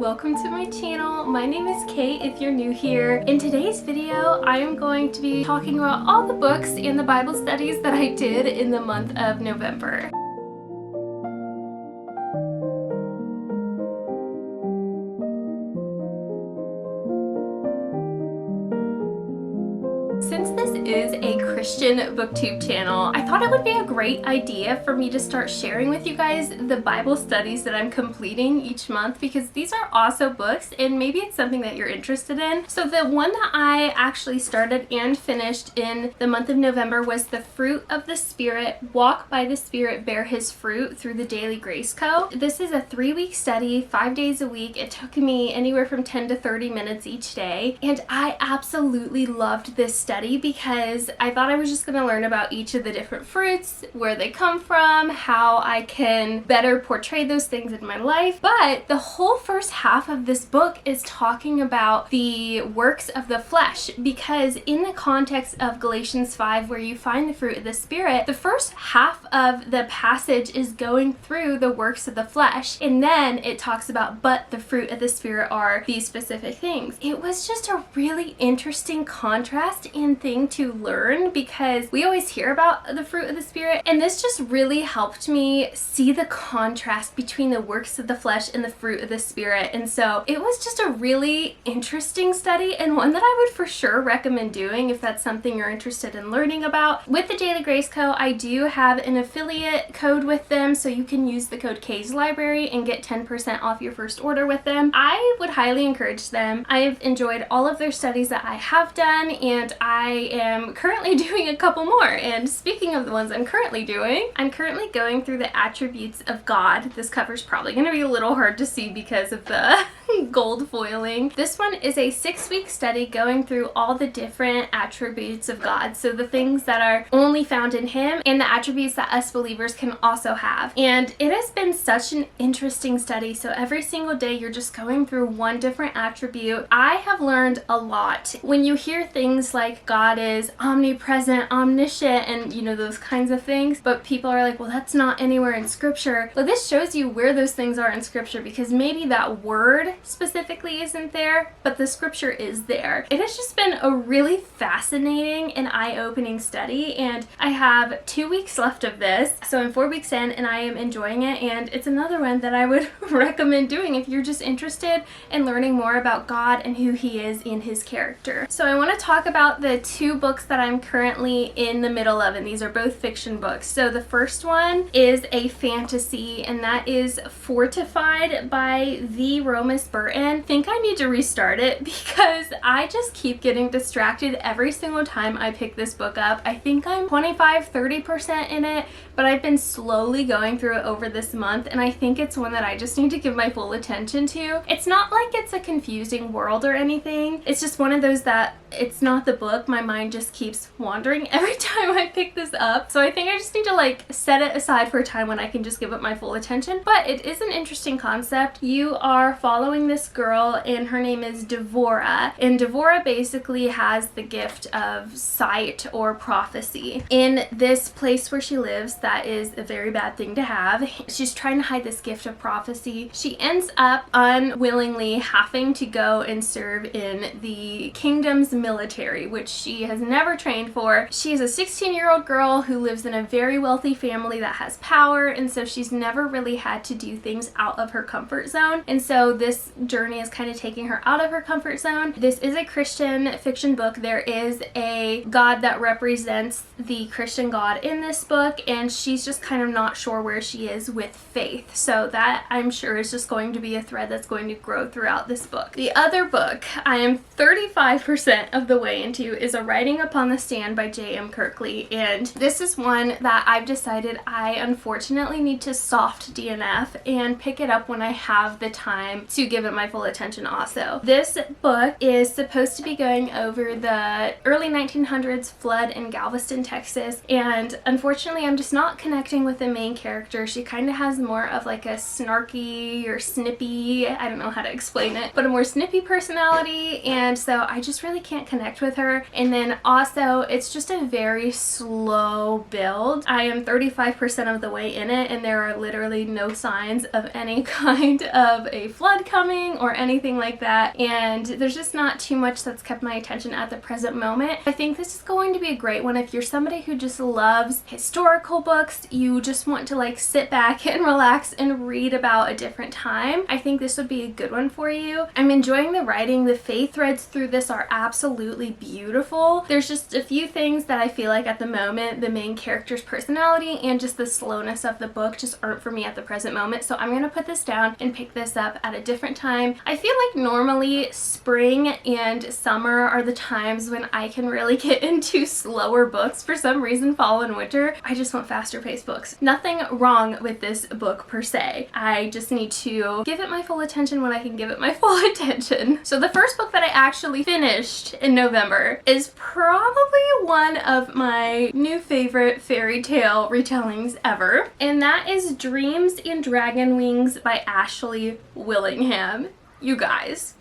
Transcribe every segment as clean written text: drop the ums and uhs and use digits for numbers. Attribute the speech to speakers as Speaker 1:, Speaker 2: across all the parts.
Speaker 1: welcome to my channel. My name is Kate if you're new here. In today's video, I am going to be talking about all the books and the Bible studies that I did in the month of November. Since this is a Christian booktube channel, I thought it would be a great idea for me to start sharing with you guys the Bible studies that I'm completing each month, because these are also books and maybe it's something that you're interested in. So the one that I actually started and finished in the month of November was The Fruit of the Spirit, Walk by the Spirit, Bear His Fruit through the Daily Grace Co. This is a 3-week study, 5 days a week. It took me anywhere from 10 to 30 minutes each day, and I absolutely loved this study because I thought I was just going to learn about each of the different fruits, where they come from, how I can better portray those things in my life. But the whole first half of this book is talking about the works of the flesh, because in the context of Galatians 5, where you find the fruit of the Spirit, the first half of the passage is going through the works of the flesh, and then it talks about, but the fruit of the Spirit are these specific things. It was just a really interesting contrast and thing to learn, because we always hear about the fruit of the Spirit, and this just really helped me see the contrast between the works of the flesh and the fruit of the Spirit. And so it was just a really interesting study, and one that I would for sure recommend doing if that's something you're interested in learning about. With the Daily Grace Co., I do have an affiliate code with them, so you can use the code K's Library and get 10% off your first order with them. I would highly encourage them. I've enjoyed all of their studies that I have done, and I am currently doing a couple more. And speaking of the ones I'm currently doing, I'm currently going through the attributes of God. This cover's probably going to be a little hard to see because of the gold foiling. This one is a 6-week study going through all the different attributes of God. So the things that are only found in Him and the attributes that us believers can also have. And it has been such an interesting study. So every single day you're just going through one different attribute. I have learned a lot. When you hear things like God is omnipresent, omniscient, and you know, those kinds of things, but people are like, well, that's not anywhere in scripture. Well, this shows you where those things are in scripture, because maybe that word specifically isn't there, but the scripture is there. It has just been a really fascinating and eye-opening study, and I have 2 weeks left of this, so I'm 4 weeks in and I am enjoying it, and it's another one that I would recommend doing if you're just interested in learning more about God and who He is in His character. So I want to talk about the 2 books that I'm currently in the middle of, and these are both fiction books. So the first one is a fantasy, and that is Fortified by the Romus Burton. I think I need to restart it because I just keep getting distracted every single time I pick this book up. I think I'm 25-30% in it, but I've been slowly going through it over this month, and I think it's one that I just need to give my full attention to. It's not like it's a confusing world or anything. It's just one of those that it's not the book. My mind just keeps wandering every time I pick this up. So I think I just need to like set it aside for a time when I can just give it my full attention. But it is an interesting concept. You are following this girl, and her name is Devorah. And Devorah basically has the gift of sight or prophecy. In this place where she lives, that is a very bad thing to have. She's trying to hide this gift of prophecy. She ends up unwillingly having to go and serve in the kingdom's military, which she has never trained for. She is a 16-year-old girl who lives in a very wealthy family that has power, and so she's never really had to do things out of her comfort zone. And so this journey is kind of taking her out of her comfort zone. This is a Christian fiction book. There is a God that represents the Christian God in this book, and she's just kind of not sure where she is with faith. So that, I'm sure, is just going to be a thread that's going to grow throughout this book. The other book I am 35% of the way into is A Writing Upon the Stand by J.M. Kirkley, and this is one that I've decided I unfortunately need to soft DNF and pick it up when I have the time to give it my full attention also. This book is supposed to be going over the early 1900s flood in Galveston, Texas, and unfortunately I'm just not connecting with the main character. She kind of has more of like a snarky or snippy, I don't know how to explain it, but a more snippy personality, and so I just really can't connect with her. And then also it's just a very slow build. I am 35% of the way in it, and there are literally no signs of any kind of a flood coming or anything like that, and there's just not too much that's kept my attention at the present moment. I think this is going to be a great one if you're somebody who just loves historical books, you just want to like sit back and relax and read about a different time. I think this would be a good one for you. I'm enjoying the writing. The faith threads through this are absolutely beautiful. There's just a few things that I feel like at the moment the main character's personality and just the slowness of the book just aren't for me at the present moment, so I'm gonna put this down and pick this up at a different time. I feel like normally spring and summer are the times when I can really get into slower books. For some reason, fall and winter, I just want faster paced books. Nothing wrong with this book per se. I just need to give it my full attention when I can give it my full attention. So the first book that I actually finished in November is probably one of my new favorite fairy tale retellings ever, and that is Dreams and Dragon Wings by Ashley Willingham. You guys,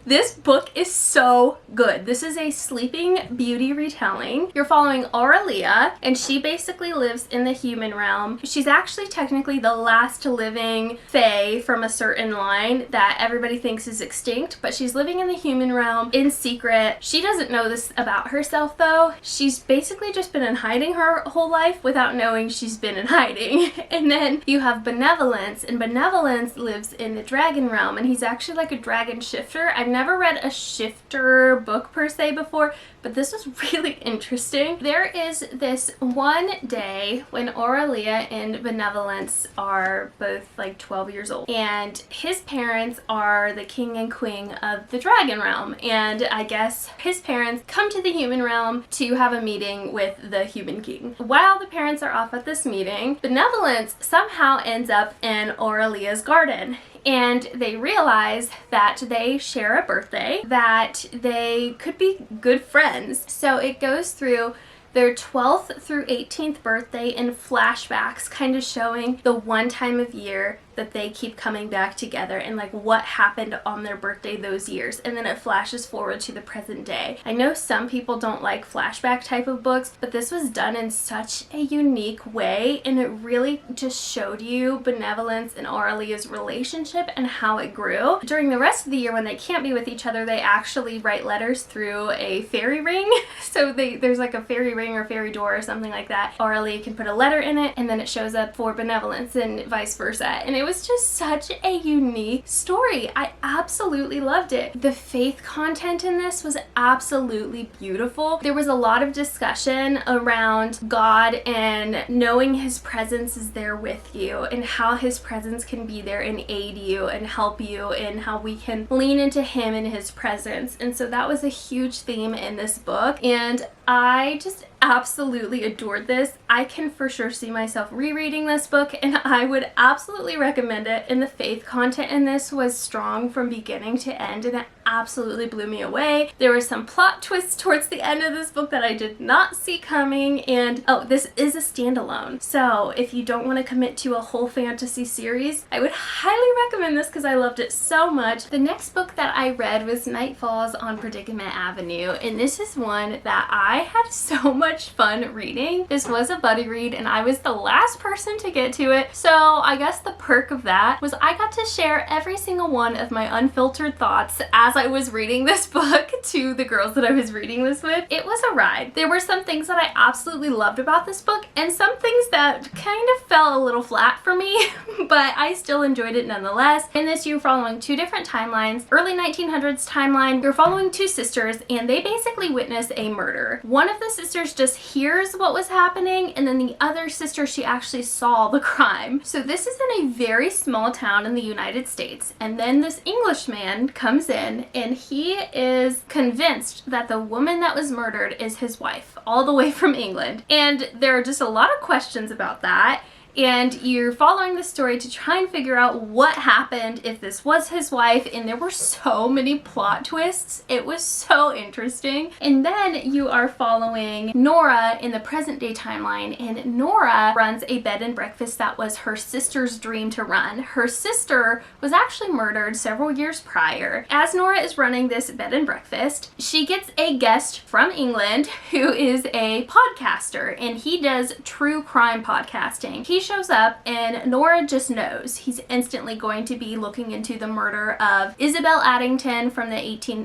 Speaker 1: this book is so good. This is a Sleeping Beauty retelling. You're following Aurelia, and she basically lives in the human realm. She's actually technically the last living fae from a certain line that everybody thinks is extinct, but she's living in the human realm in secret. She doesn't know this about herself though. She's basically just been in hiding her whole life without knowing she's been in hiding. And then you have Benevolence, and Benevolence lives in the dragon realm, and he's actually like a dragon shifter. I've never read a shifter book per se before, but this was really interesting. There is this one day when Aurelia and Benevolence are both like 12 years old, and his parents are the king and queen of the dragon realm, and I guess his parents come to the human realm to have a meeting with the human king. While the parents are off at this meeting, Benevolence somehow ends up in Aurelia's garden, and they realize that they share a birthday, that they could be good friends. So it goes through their 12th through 18th birthday in flashbacks, kind of showing the one time of year that they keep coming back together and like what happened on their birthday those years, and then it flashes forward to the present day. I know some people don't like flashback type of books, but this was done in such a unique way, and it really just showed you Benevolence and Aurelia's relationship and how it grew. During the rest of the year when they can't be with each other, they actually write letters through a fairy ring. So there's like a fairy ring or fairy door or something like that. Aurelia can put a letter in it, and then it shows up for Benevolence and vice versa, and it was just such a unique story. I absolutely loved it. The faith content in this was absolutely beautiful. There was a lot of discussion around God and knowing his presence is there with you, and how his presence can be there and aid you and help you, and how we can lean into him and his presence. And so that was a huge theme in this book, and I just absolutely adored this. I can for sure see myself rereading this book, and I would absolutely recommend it. And the faith content in this was strong from beginning to end, and it absolutely blew me away. There were some plot twists towards the end of this book that I did not see coming, and oh, this is a standalone. So if you don't want to commit to a whole fantasy series, I would highly recommend this because I loved it so much. The next book that I read was Nightfalls on Predicament Avenue, and this is one that I had so much fun reading. This was a buddy read, and I was the last person to get to it, so I guess the perk of that was I got to share every single one of my unfiltered thoughts as I was reading this book to the girls that I was reading this with. It was a ride. There were some things that I absolutely loved about this book, and some things that kind of fell a little flat for me, but I still enjoyed it nonetheless. In this, you're following two different timelines. Early 1900s timeline, you're following two sisters, and they basically witness a murder. One of the sisters just hears what was happening, and then the other sister, she actually saw the crime. So this is in a very small town in the United States, and then this Englishman comes in, and he is convinced that the woman that was murdered is his wife, all the way from England. And there are just a lot of questions about that. and you're following the story to try and figure out what happened, if this was his wife, and there were so many plot twists. It was so interesting. And then you are following Nora in the present day timeline, and Nora runs a bed and breakfast that was her sister's dream to run. Her sister was actually murdered several years prior. As Nora is running this bed and breakfast, she gets a guest from England who is a podcaster, and he does true crime podcasting. He shows up and Nora just knows he's instantly going to be looking into the murder of Isabel Addington from the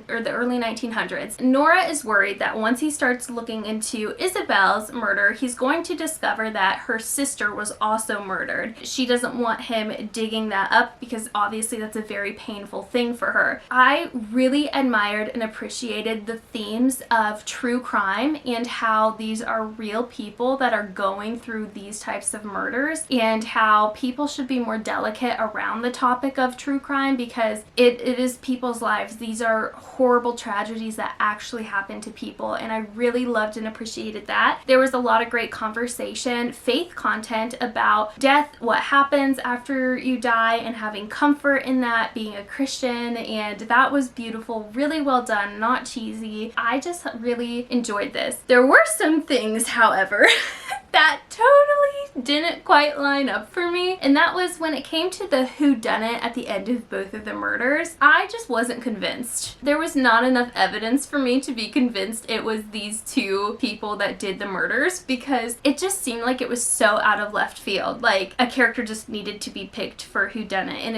Speaker 1: early 1900s. Nora is worried that once he starts looking into Isabel's murder, he's going to discover that her sister was also murdered. She doesn't want him digging that up because obviously that's a very painful thing for her. I really admired and appreciated the themes of true crime and how these are real people that are going through these types of murders, and how people should be more delicate around the topic of true crime because it is people's lives. These are horrible tragedies that actually happen to people, and I really loved and appreciated that. There was a lot of great conversation, faith content about death, what happens after you die, and having comfort in that, being a Christian, and that was beautiful, really well done, not cheesy. I just really enjoyed this. There were some things, however, that totally didn't quite line up for me, and that was when it came to the whodunit at the end of both of the murders. I just wasn't convinced. There was not enough evidence for me to be convinced it was these two people that did the murders, because it just seemed like it was so out of left field. Like a character just needed to be picked for whodunit, and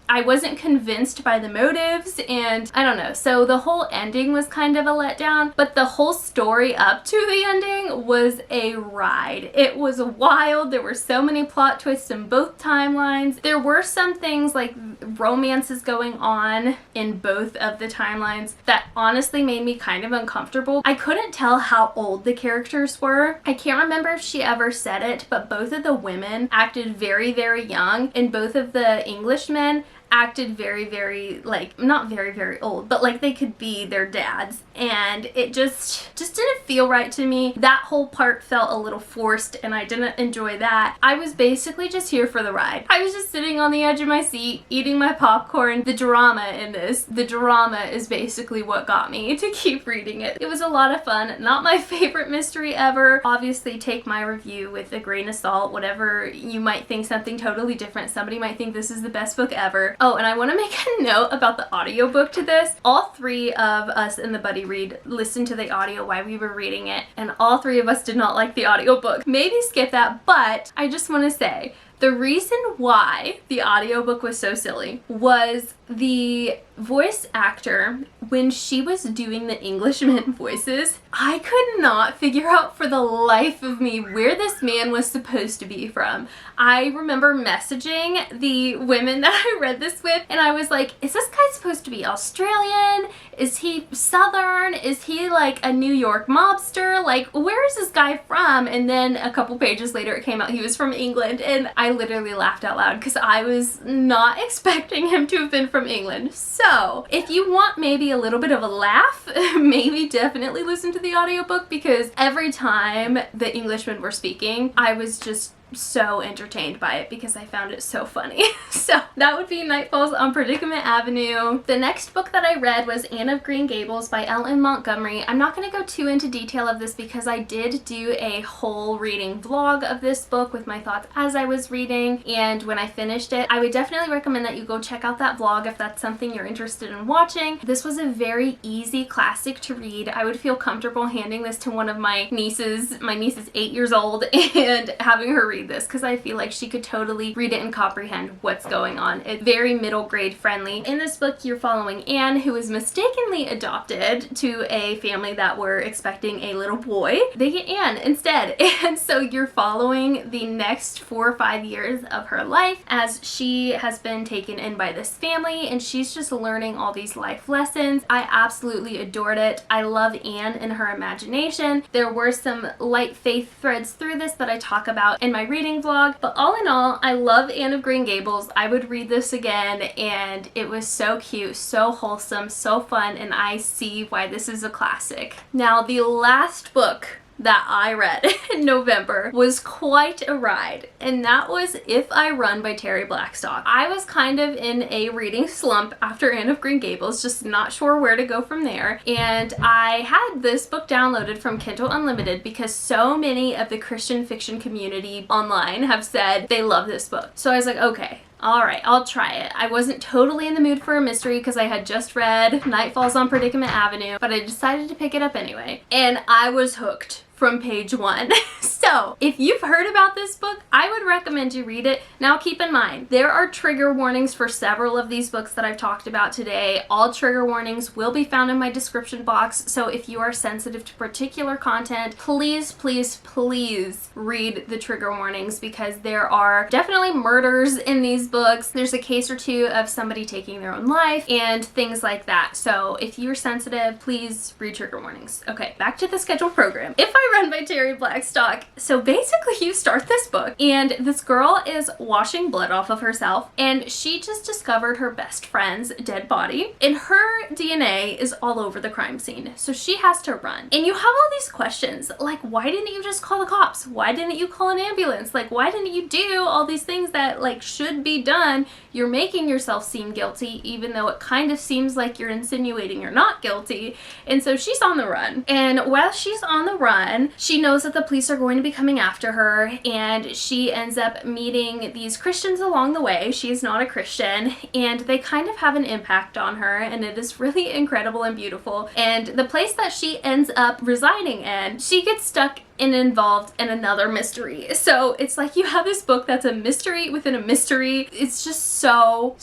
Speaker 1: I wasn't convinced by the motives, and I don't know. So the whole ending was kind of a letdown, but the whole story up to the ending was a ride. It was wild. There were so many plot twists in both timelines. There were some things like romances going on in both of the timelines that honestly made me kind of uncomfortable. I couldn't tell how old the characters were. I can't remember if she ever said it, but both of the women acted very, very young, and both of the Englishmen acted very, very, like, not very, very old, but like they could be their dads, and it just didn't feel right to me. That whole part felt a little forced, and I didn't enjoy that. I was basically just here for the ride. I was just sitting on the edge of my seat, eating my popcorn. The drama is basically what got me to keep reading it. It was a lot of fun. Not my favorite mystery ever. Obviously, take my review with a grain of salt. Whatever, you might think something totally different. Somebody might think this is the best book ever. Oh, and I want to make a note about the audiobook to this. All three of us in the Buddy Read listened to the audio while we were reading it, and all three of us did not like the audiobook. Maybe skip that, but I just want to say, the reason why the audiobook was so silly was the voice actor, when she was doing the Englishman voices, I could not figure out for the life of me where this man was supposed to be from. I remember messaging the women that I read this with, and I was like, is this guy supposed to be Australian? Is he Southern? Is he like a New York mobster? Like, where is this guy from? And then a couple pages later it came out he was from England, and I literally laughed out loud because I was not expecting him to have been from England. So if you want maybe a little bit of a laugh, maybe definitely listen to the audiobook, because every time the Englishmen were speaking, I was just so entertained by it because I found it so funny. So that would be Nightfalls on Predicament Avenue. The next book that I read was Anne of Green Gables by Ellen Montgomery. I'm not going to go too into detail of this because I did do a whole reading vlog of this book with my thoughts as I was reading, and when I finished it. I would definitely recommend that you go check out that vlog if that's something you're interested in watching. This was a very easy classic to read. I would feel comfortable handing this to one of my nieces. My niece is 8 years old, and having her read this because I feel like she could totally read it and comprehend what's going on. It's very middle grade friendly. In this book, you're following Anne, who is mistakenly adopted to a family that were expecting a little boy. They get Anne instead. And so you're following the next 4 or 5 years of her life as she has been taken in by this family, and she's just learning all these life lessons. I absolutely adored it. I love Anne and her imagination. There were some light faith threads through this that I talk about in my reading vlog, but all in all, I love Anne of Green Gables. I would read this again, and it was so cute, so wholesome, so fun, and I see why this is a classic. Now, the last book that I read in November was quite a ride, and that was If I Run by Terry Blackstock. I was kind of in a reading slump after Anne of Green Gables, just not sure where to go from there, and I had this book downloaded from Kindle Unlimited because so many of the Christian fiction community online have said they love this book. So I was like, okay, alright, I'll try it. I wasn't totally in the mood for a mystery because I had just read Nightfalls on Predicament Avenue, but I decided to pick it up anyway. And I was hooked from page 1. So if you've heard about this book, I would recommend you read it. Now keep in mind, there are trigger warnings for several of these books that I've talked about today. All trigger warnings will be found in my description box, so if you are sensitive to particular content, please, please, please read the trigger warnings, because there are definitely murders in these books. There's a case or two of somebody taking their own life and things like that. So if you're sensitive, please read trigger warnings. Okay, back to the scheduled program. If I Run by Terry Blackstock. So basically you start this book and this girl is washing blood off of herself, and she just discovered her best friend's dead body, and her DNA is all over the crime scene. So she has to run. And you have all these questions like, why didn't you just call the cops? Why didn't you call an ambulance? Like, why didn't you do all these things that like should be done? You're making yourself seem guilty even though it kind of seems like you're insinuating you're not guilty. And so she's on the run. And while she's on the run, she knows that the police are going to be coming after her, and she ends up meeting these Christians along the way. She is not a Christian, and they kind of have an impact on her, and it is really incredible and beautiful. And the place that she ends up residing in, she gets stuck and involved in another mystery. So it's like you have this book that's a mystery within a mystery. It's just so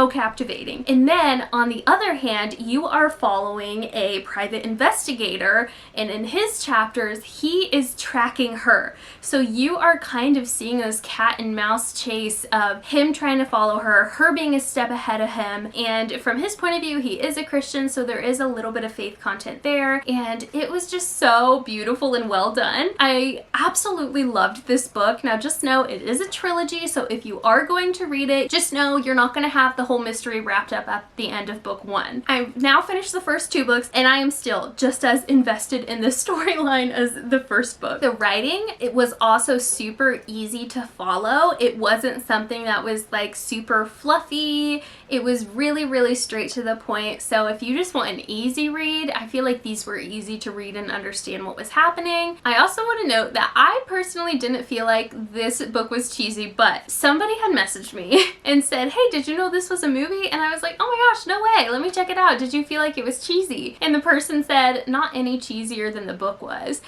Speaker 1: captivating. And then on the other hand, you are following a private investigator, and in his chapters he is tracking her. So you are kind of seeing this cat and mouse chase of him trying to follow her, her being a step ahead of him, and from his point of view he is a Christian, so there is a little bit of faith content there, and it was just so beautiful and well done. I absolutely loved this book. Now just know it is a trilogy, so if you are going to read it, just know you're not going to have the whole mystery wrapped up at the end of book 1. I've now finished the first 2 books, and I am still just as invested in the storyline as the first book. The writing, it was also super easy to follow. It wasn't something that was like super fluffy. It was really straight to the point. So if you just want an easy read, I feel like these were easy to read and understand what was happening. I also want to note that I personally didn't feel like this book was cheesy, but somebody had messaged me and said, hey, did you know this was a movie? And I was like, oh my gosh, no way, let me check it out. Did you feel like it was cheesy? And the person said, not any cheesier than the book was.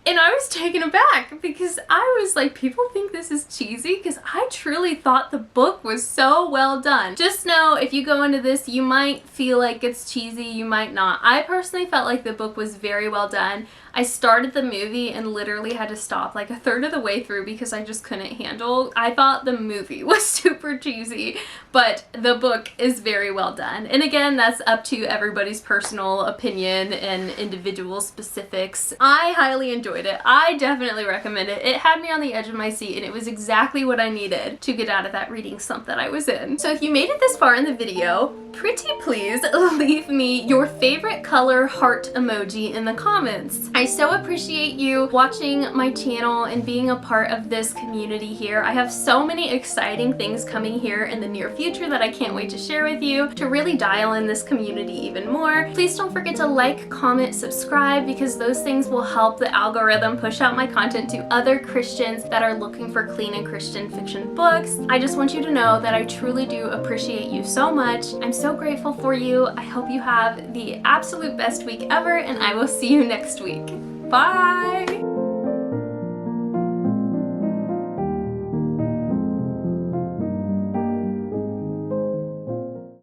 Speaker 1: And I was taken aback because I was like, people think this is cheesy? Because I truly thought the book was so well done. Just know if you go into this, you might feel like it's cheesy, you might not. I personally felt like the book was very well done. I started the movie and literally had to stop like a third of the way through because I just couldn't handle. I thought the movie was super cheesy, but the book is very well done. And again, that's up to everybody's personal opinion and individual specifics. I highly enjoyed it. I definitely recommend it. It had me on the edge of my seat, and it was exactly what I needed to get out of that reading slump that I was in. So if you made it this far in the video, pretty please leave me your favorite color heart emoji in the comments. I so appreciate you watching my channel and being a part of this community here. I have so many exciting things coming here in the near future that I can't wait to share with you to really dial in this community even more. Please don't forget to like, comment, subscribe, because those things will help the algorithm push out my content to other Christians that are looking for clean and Christian fiction books. I just want you to know that I truly do appreciate you so much. I'm so grateful for you. I hope you have the absolute best week ever, and I will see you next week. Bye!